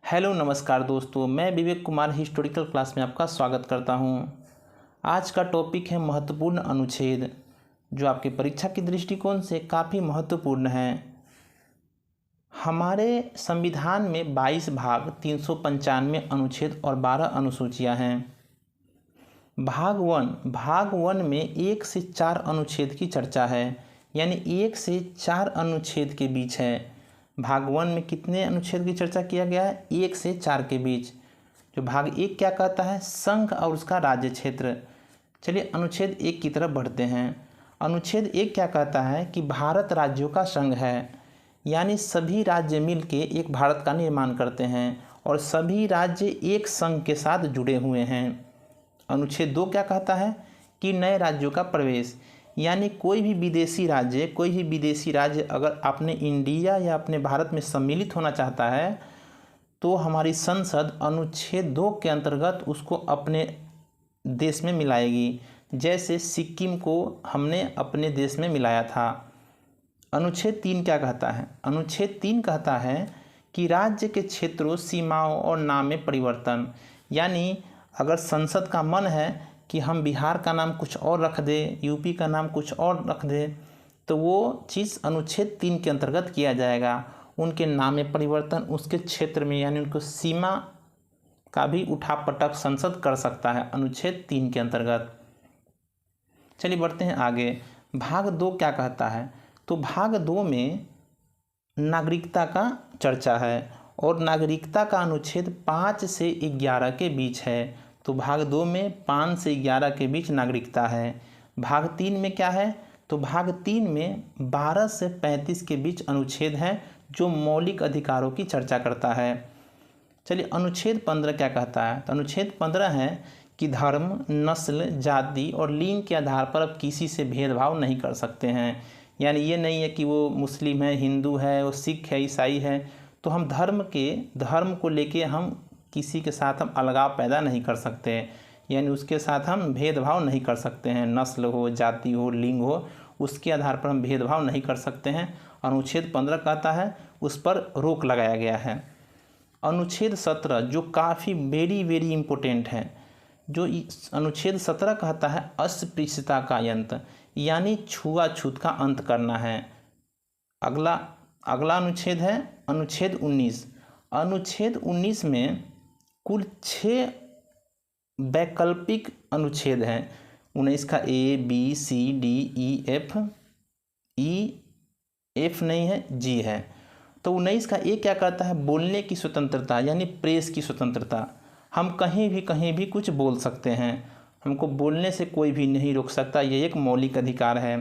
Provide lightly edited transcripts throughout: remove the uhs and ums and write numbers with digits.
Hello नमस्कार दोस्तों, मैं विवेक कुमार हिस्टोरिकल क्लास में आपका स्वागत करता हूं। आज का टॉपिक है महत्वपूर्ण अनुच्छेद, जो आपके परीक्षा की दृष्टिकोण से काफ़ी महत्वपूर्ण है। हमारे संविधान में 22 भाग 395 अनुच्छेद और 12 अनुसूचियां हैं। भाग वन में 1 से 4 अनुच्छेद की चर्चा है, यानी 1 से 4 अनुच्छेद के बीच है। भाग वन में कितने अनुच्छेद की चर्चा किया गया है? 1 से 4 के बीच। जो भाग 1 क्या कहता है? संघ और उसका राज्य क्षेत्र। चलिए अनुच्छेद 1 की तरफ बढ़ते हैं। अनुच्छेद 1 क्या कहता है कि भारत राज्यों का संघ है, यानी सभी राज्य मिलके एक भारत का निर्माण करते हैं और सभी राज्य एक संघ के साथ जुड़े हुए हैं। अनुच्छेद 2 क्या कहता है कि नए राज्यों का प्रवेश, यानी कोई भी विदेशी राज्य अगर अपने इंडिया या अपने भारत में सम्मिलित होना चाहता है तो हमारी संसद अनुच्छेद 2 के अंतर्गत उसको अपने देश में मिलाएगी, जैसे सिक्किम को हमने अपने देश में मिलाया था। अनुच्छेद 3 क्या कहता है? अनुच्छेद 3 कहता है कि राज्य के क्षेत्रों, सीमाओं और नाम में परिवर्तन, यानी अगर संसद का मन है कि हम बिहार का नाम कुछ और रख दें, यूपी का नाम कुछ और रख दें, तो वो चीज़ अनुच्छेद 3 के अंतर्गत किया जाएगा। उनके नाम में परिवर्तन, उसके क्षेत्र में यानी उनको सीमा का भी उठापटक संसद कर सकता है अनुच्छेद 3 के अंतर्गत। चलिए बढ़ते हैं आगे। भाग 2 क्या कहता है? तो भाग 2 में नागरिकता का चर्चा है और नागरिकता का अनुच्छेद 5 से 11 के बीच है। तो भाग 2 में 5 से 11 के बीच नागरिकता है। भाग 3 में क्या है? तो भाग 3 में 12 से 35 के बीच अनुच्छेद है जो मौलिक अधिकारों की चर्चा करता है। चलिए अनुच्छेद 15 क्या कहता है? तो अनुच्छेद 15 है कि धर्म, नस्ल, जाति और लिंग के आधार पर अब किसी से भेदभाव नहीं कर सकते हैं। यानी ये नहीं है कि वो मुस्लिम है, हिंदू है, वो सिख है, ईसाई है, तो हम धर्म को लेके हम किसी के साथ हम अलगाव पैदा नहीं कर सकते, यानी उसके साथ हम भेदभाव नहीं कर सकते हैं। नस्ल हो, जाति हो, लिंग हो, उसके आधार पर हम भेदभाव नहीं कर सकते हैं। अनुच्छेद 15 कहता है उस पर रोक लगाया गया है। अनुच्छेद 17 जो काफ़ी वेरी इम्पोर्टेंट है, जो अनुच्छेद 17 कहता है अस्पृश्यता का अंत, यानी छुआछूत का अंत करना है। अगला अनुच्छेद है अनुच्छेद 19। अनुच्छेद 19 में कुल 6 वैकल्पिक अनुच्छेद हैं। 19 का A, B, C, D, F नहीं है, G है। तो 19 का A क्या कहता है? बोलने की स्वतंत्रता, यानी प्रेस की स्वतंत्रता। हम कहीं भी कुछ बोल सकते हैं, हमको बोलने से कोई भी नहीं रोक सकता, ये एक मौलिक अधिकार है।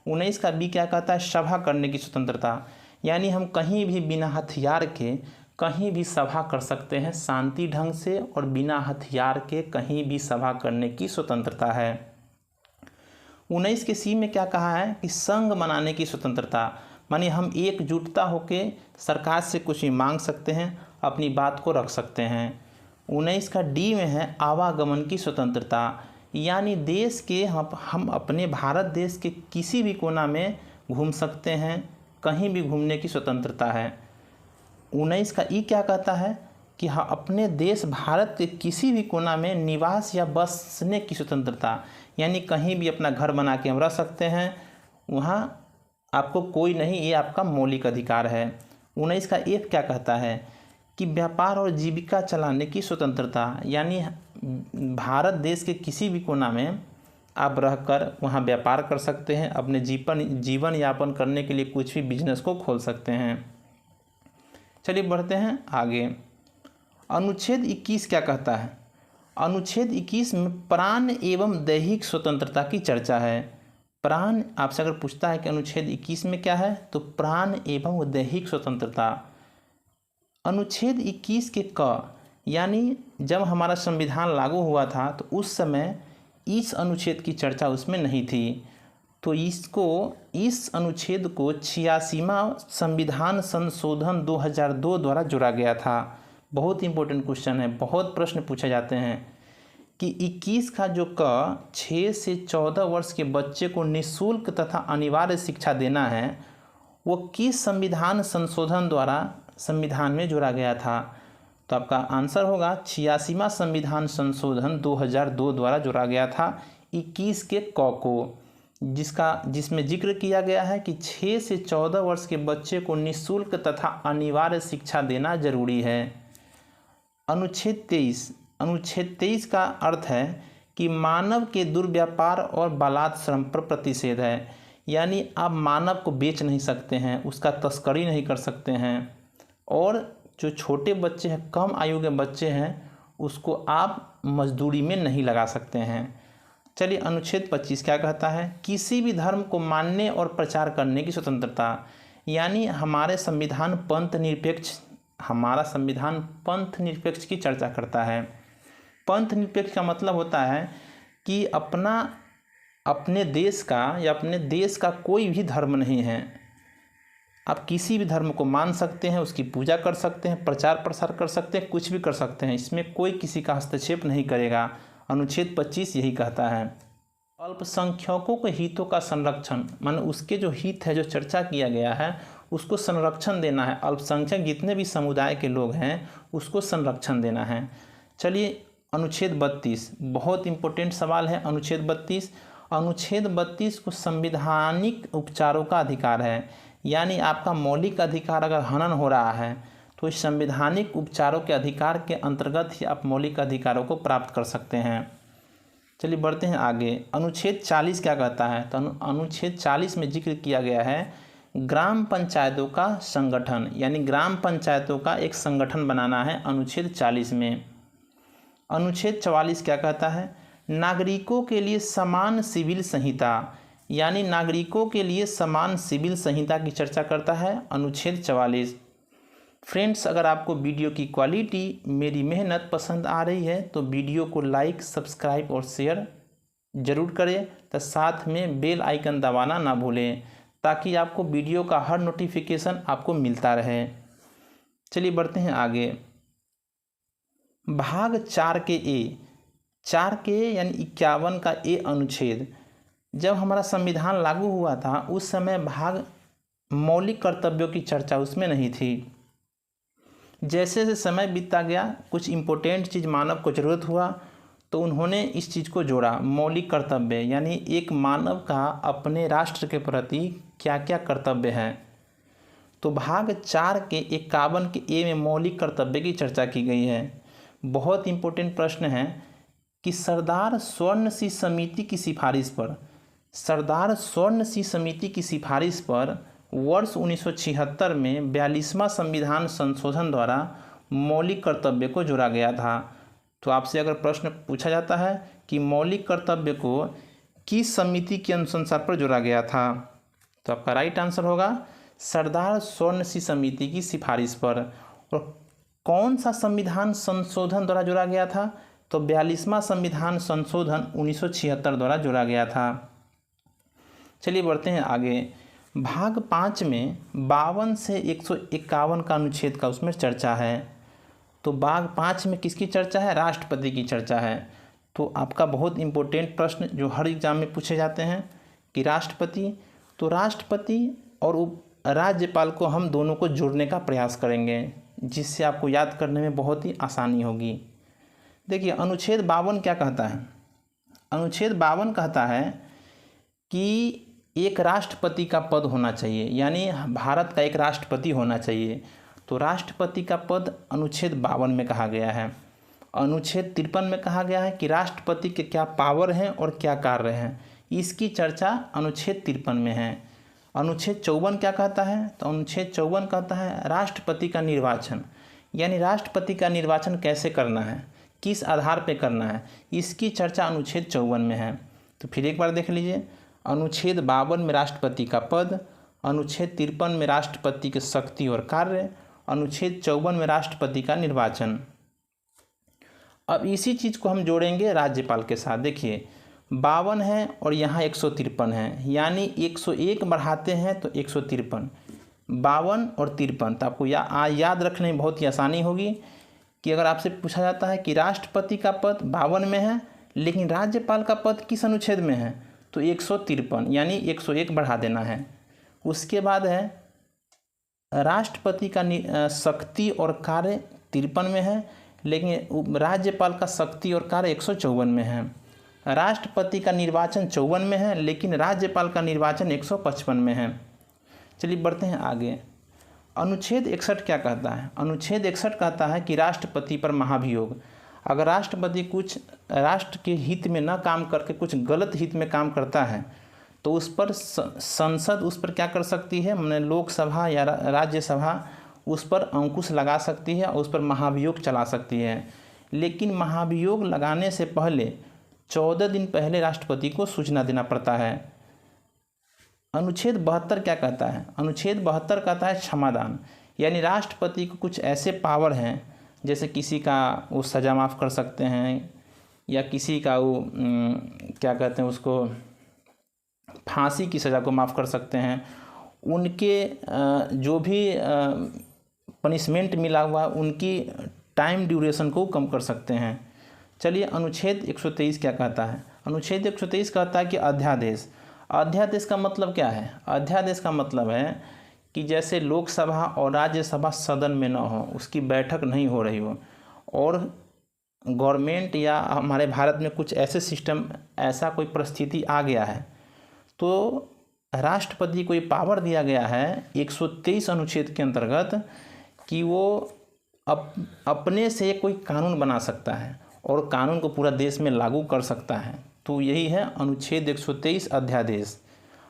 19 का B क्या कहता है? सभा करने की स्वतंत्रता, यानी हम कहीं भी बिना हथियार के कहीं भी सभा कर सकते हैं, शांति ढंग से और बिना हथियार के कहीं भी सभा करने की स्वतंत्रता है। 19 के C में क्या कहा है कि संघ बनाने की स्वतंत्रता, मानी हम एकजुटता होकर सरकार से कुछ भी मांग सकते हैं, अपनी बात को रख सकते हैं। 19 का D में है आवागमन की स्वतंत्रता, यानी देश के हम अपने भारत देश के किसी भी कोना में घूम सकते हैं, कहीं भी घूमने की स्वतंत्रता है। 19 का ई क्या कहता है कि हाँ, अपने देश भारत के किसी भी कोना में निवास या बसने की स्वतंत्रता, यानी कहीं भी अपना घर बना के हम रह सकते हैं, वहाँ आपको कोई नहीं, ये आपका मौलिक अधिकार है। 19 का एफ क्या कहता है कि व्यापार और जीविका चलाने की स्वतंत्रता, यानी भारत देश के किसी भी कोना में आप रहकर वहाँ व्यापार कर सकते हैं, अपने जीवन यापन करने के लिए कुछ भी बिजनेस को खोल सकते हैं। चलिए बढ़ते हैं आगे। अनुच्छेद 21 क्या कहता है? अनुच्छेद 21 में प्राण एवं दैहिक स्वतंत्रता की चर्चा है। प्राण आपसे अगर पूछता है कि अनुच्छेद 21 में क्या है, तो प्राण एवं दैहिक स्वतंत्रता। अनुच्छेद 21 के क, यानी जब हमारा संविधान लागू हुआ था तो उस समय इस अनुच्छेद की चर्चा उसमें नहीं थी, तो इस अनुच्छेद को 86वां संविधान संशोधन 2002 द्वारा जोड़ा गया था। बहुत इंपॉर्टेंट क्वेश्चन है, बहुत प्रश्न पूछे जाते हैं कि 21 का जो 6 से 14 वर्ष के बच्चे को निःशुल्क तथा अनिवार्य शिक्षा देना है, वो किस संविधान संशोधन द्वारा संविधान में जोड़ा गया था? तो आपका आंसर होगा 86वां संविधान संशोधन 2002 द्वारा जोड़ा गया था 21 के क को, जिसमें जिक्र किया गया है कि 6 से 14 वर्ष के बच्चे को निःशुल्क तथा अनिवार्य शिक्षा देना जरूरी है। अनुच्छेद 23 का अर्थ है कि मानव के दुर्व्यापार और बालात श्रम पर प्रतिषेध है, यानी आप मानव को बेच नहीं सकते हैं, उसका तस्करी नहीं कर सकते हैं, और जो छोटे बच्चे हैं, कम आयु के बच्चे हैं, उसको आप मजदूरी में नहीं लगा सकते हैं। चलिए अनुच्छेद 25 क्या कहता है? किसी भी धर्म को मानने और प्रचार करने की स्वतंत्रता, यानी हमारा संविधान पंथ निरपेक्ष की चर्चा करता है। पंथ निरपेक्ष का मतलब होता है कि अपने देश का या अपने देश का कोई भी धर्म नहीं है, आप किसी भी धर्म को मान सकते हैं, उसकी पूजा कर सकते हैं, प्रचार प्रसार कर सकते हैं, कुछ भी कर सकते हैं, इसमें कोई किसी का हस्तक्षेप नहीं करेगा। अनुच्छेद 25 यही कहता है। अल्पसंख्यकों के हितों का संरक्षण, माने उसके जो हित है, जो चर्चा किया गया है, उसको संरक्षण देना है। अल्पसंख्यक जितने भी समुदाय के लोग हैं उसको संरक्षण देना है। चलिए अनुच्छेद 32 बहुत इंपॉर्टेंट सवाल है। अनुच्छेद 32 को संवैधानिक उपचारों का अधिकार है, यानी आपका मौलिक अधिकार अगर हनन हो रहा है तो इस संवैधानिक उपचारों के अधिकार के अंतर्गत ही आप मौलिक अधिकारों को प्राप्त कर सकते हैं। चलिए बढ़ते हैं आगे। अनुच्छेद 40 क्या कहता है? तो अनुच्छेद 40 में जिक्र किया गया है ग्राम पंचायतों का संगठन, यानी ग्राम पंचायतों का एक संगठन बनाना है अनुच्छेद 40 में। अनुच्छेद 44 क्या कहता है? नागरिकों के लिए समान सिविल संहिता, यानी नागरिकों के लिए समान सिविल संहिता की चर्चा करता है अनुच्छेद 44। फ्रेंड्स, अगर आपको वीडियो की क्वालिटी, मेरी मेहनत पसंद आ रही है तो वीडियो को लाइक, सब्सक्राइब और शेयर ज़रूर करें, तो साथ में बेल आइकन दबाना ना भूलें, ताकि आपको वीडियो का हर नोटिफिकेशन आपको मिलता रहे। चलिए बढ़ते हैं आगे। भाग 4 के यानी 51 का ए अनुच्छेद, जब हमारा संविधान लागू हुआ था उस समय भाग मौलिक कर्तव्यों की चर्चा उसमें नहीं थी। जैसे जैसे समय बीतता गया, कुछ इम्पोर्टेंट चीज़ मानव को ज़रूरत हुआ तो उन्होंने इस चीज़ को जोड़ा, मौलिक कर्तव्य, यानी एक मानव का अपने राष्ट्र के प्रति क्या क्या कर्तव्य हैं। तो भाग 4 के 51 के ए में मौलिक कर्तव्य की चर्चा की गई है। बहुत इम्पोर्टेंट प्रश्न है कि सरदार स्वर्ण सिंह समिति की सिफारिश पर वर्ष 1976 में 42वां संविधान संशोधन द्वारा मौलिक कर्तव्य को जोड़ा गया था। तो आपसे अगर प्रश्न पूछा जाता है कि मौलिक कर्तव्य को किस समिति के अनुसार पर जोड़ा गया था, तो आपका राइट आंसर होगा सरदार स्वर्ण सिंह समिति की सिफारिश पर। और कौन सा संविधान संशोधन द्वारा जोड़ा गया था? तो 42वां संविधान संशोधन 1976 द्वारा जोड़ा गया था। चलिए बढ़ते हैं आगे। भाग 5 में 52 से 151 का अनुच्छेद का उसमें चर्चा है। तो भाग 5 में किसकी चर्चा है? राष्ट्रपति की चर्चा है। तो आपका बहुत इम्पोर्टेंट प्रश्न जो हर एग्जाम में पूछे जाते हैं कि राष्ट्रपति और राज्यपाल को हम दोनों को जोड़ने का प्रयास करेंगे, जिससे आपको याद करने में बहुत ही आसानी होगी। देखिए अनुच्छेद 52 क्या कहता है? अनुच्छेद 52 कहता है कि एक राष्ट्रपति का पद होना चाहिए, यानी भारत का एक राष्ट्रपति होना चाहिए। तो राष्ट्रपति का पद अनुच्छेद 52 में कहा गया है। अनुच्छेद 53 में कहा गया है कि राष्ट्रपति के क्या पावर हैं और क्या कार्य हैं, इसकी चर्चा अनुच्छेद 53 में है। अनुच्छेद 54 क्या कहता है? तो अनुच्छेद 54 कहता है राष्ट्रपति का निर्वाचन, यानी राष्ट्रपति का निर्वाचन कैसे करना है, किस आधार पर करना है, इसकी चर्चा अनुच्छेद 54 में है। तो फिर एक बार देख लीजिए, अनुच्छेद 52 में राष्ट्रपति का पद, अनुच्छेद 53 में राष्ट्रपति के शक्ति और कार्य, अनुच्छेद 54 में राष्ट्रपति का निर्वाचन। अब इसी चीज़ को हम जोड़ेंगे राज्यपाल के साथ। देखिए 52 है और यहाँ 153 है, यानी 101 बढ़ाते हैं तो 153, 52 और 53। तो आपको याद रखने में बहुत ही आसानी होगी कि अगर आपसे पूछा जाता है कि राष्ट्रपति का पद 52 में है लेकिन राज्यपाल का पद किस अनुच्छेद में है, तो 153, यानी 101 बढ़ा देना है। उसके बाद है राष्ट्रपति का शक्ति और कार्य 153 में है, लेकिन राज्यपाल का शक्ति और कार्य 154 में है। राष्ट्रपति का निर्वाचन 54 में है, लेकिन राज्यपाल का निर्वाचन 155 में है। चलिए बढ़ते हैं आगे। अनुच्छेद 61 क्या कहता है? अनुच्छेद 61 कहता है कि राष्ट्रपति पर महाभियोग, अगर राष्ट्रपति कुछ राष्ट्र के हित में न काम करके कुछ गलत हित में काम करता है तो उस पर संसद उस पर क्या कर सकती है, मैंने लोकसभा या राज्यसभा उस पर अंकुश लगा सकती है और उस पर महाभियोग चला सकती है। लेकिन महाभियोग लगाने से पहले 14 दिन पहले राष्ट्रपति को सूचना देना पड़ता है। अनुच्छेद 72 क्या कहता है? अनुच्छेद 72 कहता है क्षमादान, यानी राष्ट्रपति को कुछ ऐसे पावर हैं, जैसे किसी का वो सज़ा माफ़ कर सकते हैं या किसी का वो क्या कहते हैं उसको फांसी की सज़ा को माफ़ कर सकते हैं। उनके जो भी पनिशमेंट मिला हुआ उनकी टाइम ड्यूरेशन को कम कर सकते हैं। चलिए अनुच्छेद 123 क्या कहता है? अनुच्छेद 123 कहता है कि अध्यादेश। अध्यादेश का मतलब क्या है? अध्यादेश का मतलब है कि जैसे लोकसभा और राज्यसभा सदन में न हो, उसकी बैठक नहीं हो रही हो, और गवर्नमेंट या हमारे भारत में कुछ ऐसे सिस्टम ऐसा कोई परिस्थिति आ गया है तो राष्ट्रपति को ये पावर दिया गया है 123 अनुच्छेद के अंतर्गत कि वो अपने से कोई कानून बना सकता है और कानून को पूरा देश में लागू कर सकता है। तो यही है अनुच्छेद 123 अध्यादेश।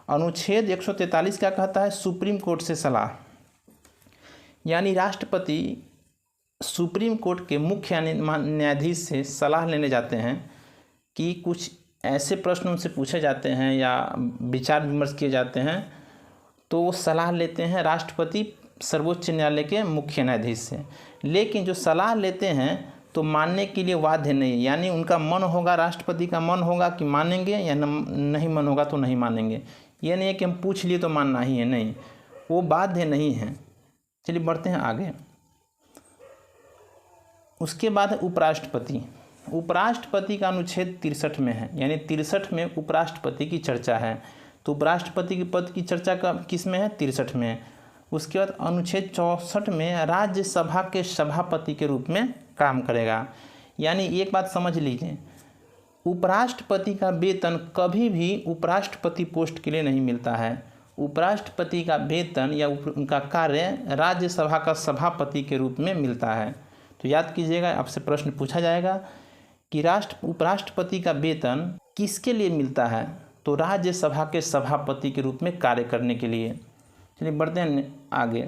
अनुच्छेद 143 क्या कहता है? सुप्रीम कोर्ट से सलाह, यानी राष्ट्रपति सुप्रीम कोर्ट के मुख्य न्यायाधीश से सलाह लेने जाते हैं कि कुछ ऐसे प्रश्न उनसे पूछे जाते हैं या विचार विमर्श किए जाते हैं, तो वो सलाह लेते हैं राष्ट्रपति सर्वोच्च न्यायालय के मुख्य न्यायाधीश से। लेकिन जो सलाह लेते हैं तो मानने के लिए बाध्य नहीं, यानी उनका मन होगा, राष्ट्रपति का मन होगा कि मानेंगे या नहीं मन होगा तो नहीं मानेंगे। ये नहीं है कि हम पूछ लिए तो मानना ही है, नहीं, वो बाध्य नहीं है। चलिए बढ़ते हैं आगे। उसके बाद है उपराष्ट्रपति। उपराष्ट्रपति का अनुच्छेद 63 में है, यानी 63 में उपराष्ट्रपति की चर्चा है। तो उपराष्ट्रपति के पद की चर्चा का किस में है? 63 में। उसके बाद अनुच्छेद 64 में राज्यसभा के सभापति के रूप में काम करेगा। यानी एक बात समझ लीजिए, उपराष्ट्रपति का वेतन कभी भी उपराष्ट्रपति पोस्ट के लिए नहीं मिलता है। उपराष्ट्रपति का वेतन या उनका कार्य राज्यसभा का सभापति के रूप में मिलता है। तो याद कीजिएगा, आपसे प्रश्न पूछा जाएगा कि उपराष्ट्रपति का वेतन किसके लिए मिलता है? तो राज्यसभा के सभापति के रूप में कार्य करने के लिए। चलिए बढ़ते हैं आगे।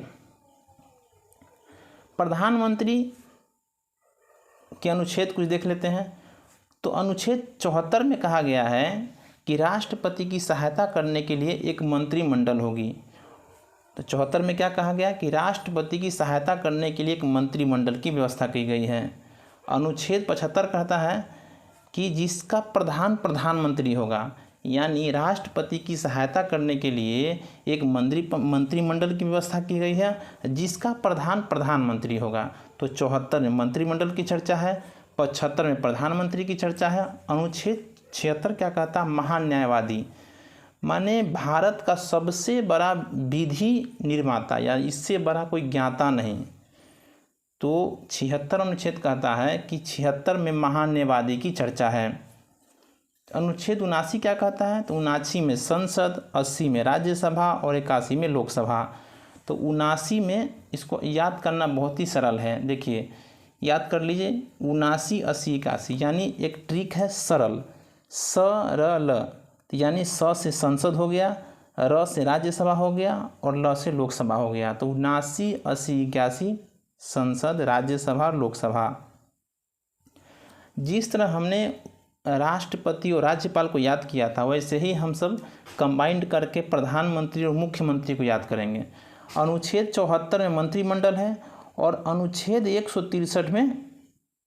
प्रधानमंत्री के अनुच्छेद कुछ देख लेते हैं। तो अनुच्छेद 74 में कहा गया है कि राष्ट्रपति की सहायता करने के लिए एक मंत्रिमंडल होगी। तो 74 में क्या कहा गया कि राष्ट्रपति की सहायता करने के लिए एक मंत्रिमंडल की व्यवस्था की गई है। अनुच्छेद 75 कहता है कि जिसका प्रधान प्रधानमंत्री होगा, यानी राष्ट्रपति की सहायता करने के लिए एक मंत्रिमंडल की व्यवस्था की गई है जिसका प्रधान प्रधानमंत्री होगा। तो 74 में मंत्रिमंडल की चर्चा है, 75 में प्रधानमंत्री की चर्चा है। अनुच्छेद 76 क्या कहता है? महान्यायवादी, माने भारत का सबसे बड़ा विधि निर्माता या इससे बड़ा कोई ज्ञाता नहीं। तो 76 अनुच्छेद कहता है कि 76 में महान्यायवादी की चर्चा है। अनुच्छेद 79 क्या कहता है? तो 79 में संसद, 80 में राज्यसभा और 81 में लोकसभा। तो 79 में इसको याद करना बहुत ही सरल है। देखिए याद कर लीजिए, 79, 80, 81, यानी एक ट्रिक है सरल, सरल, यानी स से संसद हो गया, र से राज्यसभा हो गया और ल से लोकसभा हो गया। तो 79, 80, 81 संसद, राज्यसभा और लोकसभा। जिस तरह हमने राष्ट्रपति और राज्यपाल को याद किया था, वैसे ही हम सब कंबाइंड करके प्रधानमंत्री और मुख्यमंत्री को याद करेंगे। अनुच्छेद 74 में मंत्रिमंडल है और अनुच्छेद 163 में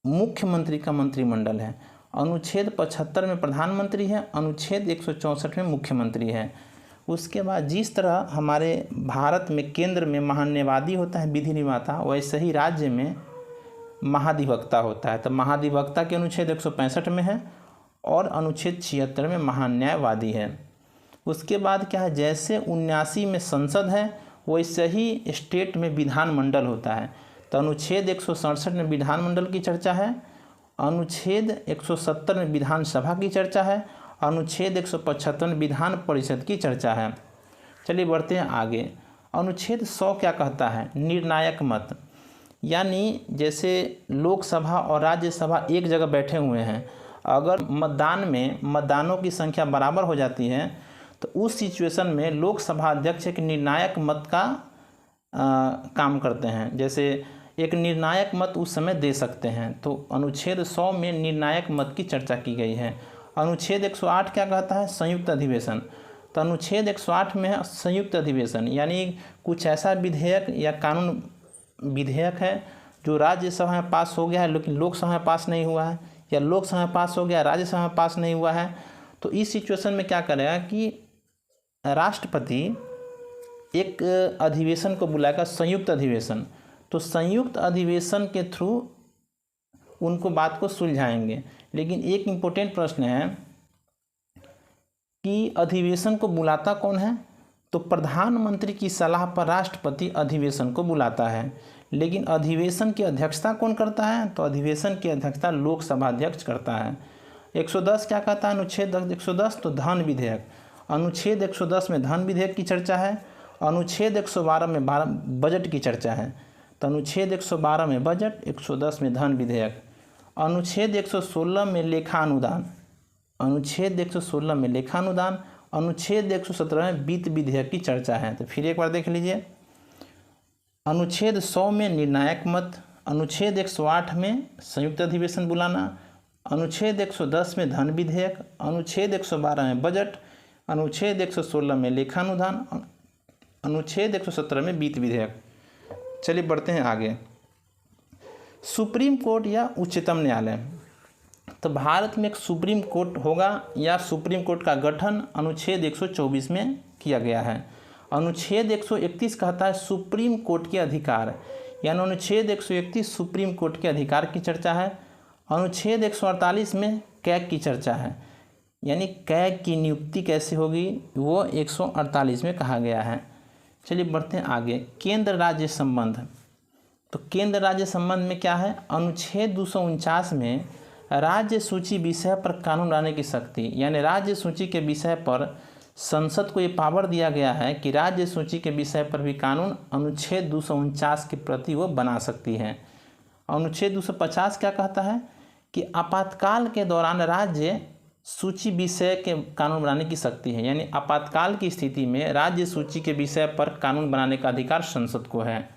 मुख्यमंत्री का मंत्रिमंडल है। अनुच्छेद 75 में प्रधानमंत्री है, अनुच्छेद 164 में मुख्यमंत्री है। उसके बाद जिस तरह हमारे भारत में केंद्र में महान्यायवादी होता है विधि निर्माता, वैसे ही राज्य में महाधिवक्ता होता है। तो महाधिवक्ता के अनुच्छेद 165 में है और अनुच्छेद 76 में महान्यायवादी है। उसके बाद क्या है, जैसे 79 में संसद है वैसे ही स्टेट में विधानमंडल होता है। तो अनुच्छेद 167 में विधानमंडल की चर्चा है, अनुच्छेद 170 में विधानसभा की चर्चा है, अनुच्छेद 175 में विधान परिषद की चर्चा है। चलिए बढ़ते हैं आगे। अनुच्छेद 100 क्या कहता है? निर्णायक मत, यानी जैसे लोकसभा और राज्यसभा एक जगह बैठे हुए हैं, अगर मतदान में मतदानों की संख्या बराबर हो जाती है तो उस सिचुएशन में लोकसभा अध्यक्ष एक निर्णायक मत का काम करते हैं, जैसे एक निर्णायक मत उस समय दे सकते हैं। तो अनुच्छेद 100 में निर्णायक मत की चर्चा की गई है। अनुच्छेद 108 क्या कहता है? संयुक्त अधिवेशन। तो अनुच्छेद 108 में है संयुक्त अधिवेशन, यानी कुछ ऐसा विधेयक या कानून विधेयक है जो राज्यसभा में पास हो गया है लेकिन लोकसभा में पास नहीं हुआ है, या लोकसभा में पास हो गया राज्यसभा में पास नहीं हुआ है। तो इस सिचुएशन में क्या करेगा कि राष्ट्रपति एक अधिवेशन को बुलाएगा, संयुक्त अधिवेशन। तो संयुक्त अधिवेशन के थ्रू उनको बात को सुलझाएंगे। लेकिन एक इम्पोर्टेंट प्रश्न है कि अधिवेशन को बुलाता कौन है? तो प्रधानमंत्री की सलाह पर राष्ट्रपति अधिवेशन को बुलाता है, लेकिन अधिवेशन की अध्यक्षता कौन करता है? तो अधिवेशन की अध्यक्षता लोकसभा अध्यक्ष करता है। 110 क्या कहता है? अनुच्छेद 110 तो धन विधेयक। अनुच्छेद 110 में धन विधेयक की चर्चा है। अनुच्छेद 112 में बजट की चर्चा है। तो अनुच्छेद 112 में बजट, 110 में धन विधेयक। अनुच्छेद 116 में लेखानुदान, अनुच्छेद 116 में लेखानुदान, अनुच्छेद 117 में वित्त विधेयक की चर्चा है। तो फिर एक बार देख लीजिए, अनुच्छेद 100 में निर्णायक मत, अनुच्छेद 108 में संयुक्त अधिवेशन बुलाना, अनुच्छेद 110 में धन विधेयक, अनुच्छेद 112 में बजट, अनुच्छेद 116 में लेखानुदान, अनुच्छेद 117 में वित्त विधेयक। चलिए बढ़ते हैं आगे। सुप्रीम कोर्ट या उच्चतम न्यायालय। तो भारत में एक सुप्रीम कोर्ट होगा या सुप्रीम कोर्ट का गठन अनुच्छेद 124 में किया गया है। अनुच्छेद 131 कहता है सुप्रीम कोर्ट के अधिकार, यानी अनुच्छेद 131 सुप्रीम कोर्ट के अधिकार की चर्चा है। अनुच्छेद 148 में कैग की चर्चा है, यानी कैग की नियुक्ति कैसे होगी वो 148 में कहा गया है। चलिए बढ़ते हैं आगे। केंद्र राज्य संबंध। तो केंद्र राज्य संबंध में क्या है? अनुच्छेद 249 में राज्य सूची विषय पर कानून लाने की शक्ति, यानी राज्य सूची के विषय पर संसद को ये पावर दिया गया है कि राज्य सूची के विषय पर भी कानून अनुच्छेद 249 के प्रति वो बना सकती है। अनुच्छेद 250 क्या कहता है कि आपातकाल के दौरान राज्य सूची विषय के कानून बनाने की शक्ति है, यानी आपातकाल की स्थिति में राज्य सूची के विषय पर कानून बनाने का अधिकार संसद को है।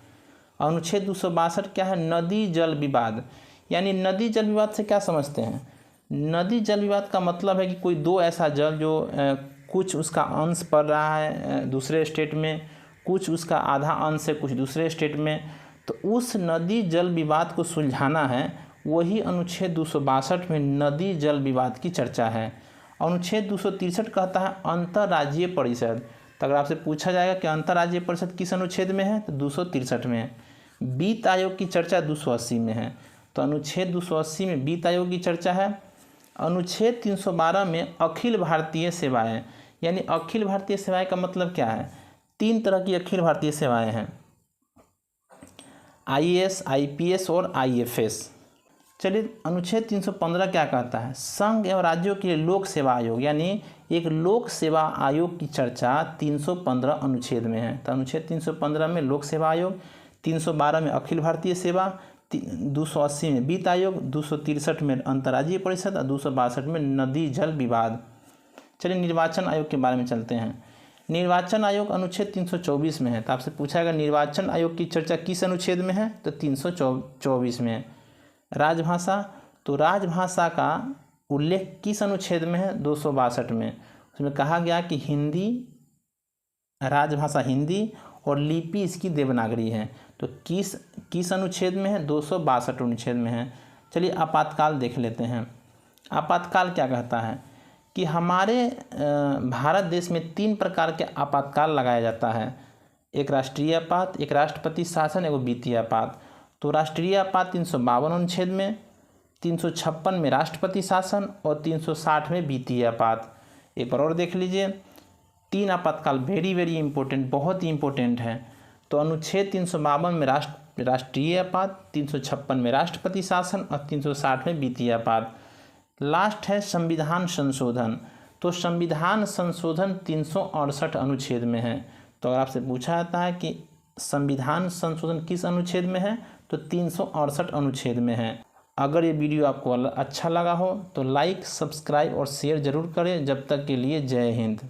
अनुच्छेद 262 क्या है? नदी जल विवाद, यानी नदी जल विवाद से क्या समझते हैं? नदी जल विवाद का मतलब है कि कोई दो ऐसा जल जो कुछ उसका अंश पड़ रहा है दूसरे स्टेट में, कुछ उसका आधा अंश है कुछ दूसरे स्टेट में, तो उस नदी जल विवाद को सुलझाना है, वही अनुच्छेद 262 में नदी जल विवाद की चर्चा है। अनुच्छेद 263 कहता है अंतर्राज्यीय परिषद। तो अगर आपसे पूछा जाएगा कि अंतर्राज्यीय परिषद किस अनुच्छेद में है, तो 263 में है। वित्त आयोग की चर्चा 280 में है, तो अनुच्छेद 280 में वित्त आयोग की चर्चा है। अनुच्छेद 312 में अखिल भारतीय सेवाएं, यानी अखिल भारतीय सेवाएं का मतलब क्या है? 3 तरह की अखिल भारतीय सेवाएं हैं, IAS, IPS और IFS। चलिए अनुच्छेद 315 क्या कहता है? संघ एवं राज्यों के लिए लोक सेवा आयोग, यानी एक लोक सेवा आयोग की चर्चा 315 अनुच्छेद में है। तो अनुच्छेद 315 में लोक सेवा आयोग, 312 में अखिल भारतीय सेवा, 280 में वित्त आयोग, 263 में अंतर्राज्यीय परिषद और 262 में नदी जल विवाद। चलिए निर्वाचन आयोग के बारे में चलते हैं। निर्वाचन आयोग अनुच्छेद 324 में है। तो आपसे पूछा गया निर्वाचन आयोग की चर्चा किस अनुच्छेद में है, तो 324 में है। राजभाषा, तो राजभाषा का उल्लेख किस अनुच्छेद में है, 262 में। उसमें कहा गया कि हिंदी, राजभाषा हिंदी और लिपि इसकी देवनागरी है। तो किस अनुच्छेद में है, 262 अनुच्छेद में है। चलिए आपातकाल देख लेते हैं। आपातकाल क्या कहता है कि हमारे भारत देश में 3 प्रकार के आपातकाल लगाया जाता है, एक राष्ट्रीय आपात, एक राष्ट्रपति शासन, एक वित्तीय आपात। तो राष्ट्रीय आपात 352 अनुच्छेद में, 356 में राष्ट्रपति शासन और 360 में वित्तीय आपात। एक बार और देख लीजिए, 3 आपातकाल वेरी वेरी इंपॉर्टेंट, बहुत ही इंपॉर्टेंट है। तो अनुच्छेद 352 में राष्ट्रीय आपात, 356 में राष्ट्रपति शासन और 360 में वित्तीय आपात। लास्ट है संविधान संशोधन। तो संविधान संशोधन 368 अनुच्छेद में है। तो अगर आपसे पूछा जाता है कि संविधान संशोधन किस अनुच्छेद में है, तो 368 अनुच्छेद में है। अगर ये वीडियो आपको अच्छा लगा हो तो लाइक, सब्सक्राइब और शेयर ज़रूर करें। जब तक के लिए जय हिंद।